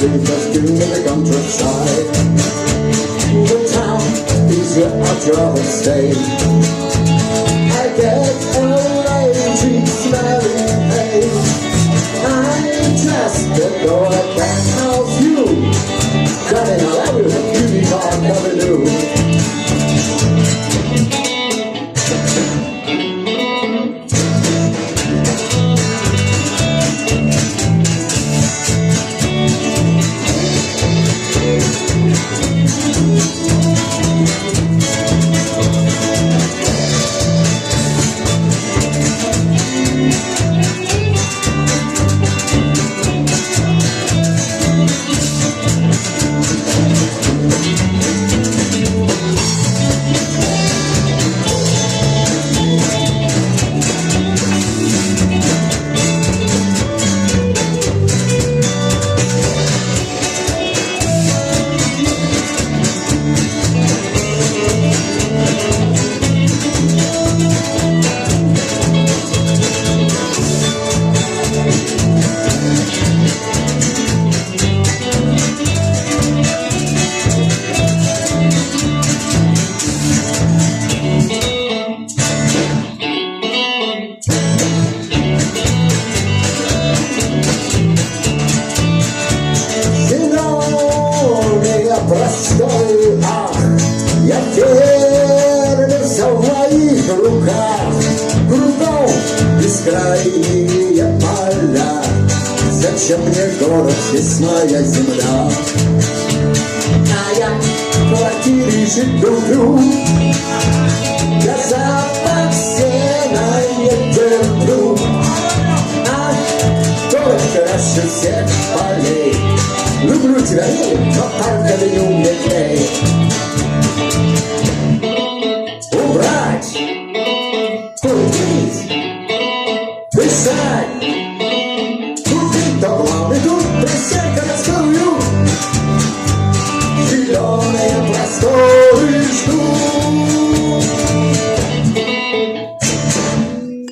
leave us to the countryside. The town is where I'd rather stay. I get a lazy, smelly face. I'm just a though I can't house you. Darling, I love you, you be my Avenue. Простой ах, я терялся в моих руках. Кругом бескрайние поля. Зачем мне город, здесь моя земля? А я в квартире жить люблю. Я запах сена не терплю. А город краше всех полей. Люблю тебя, но только не умею.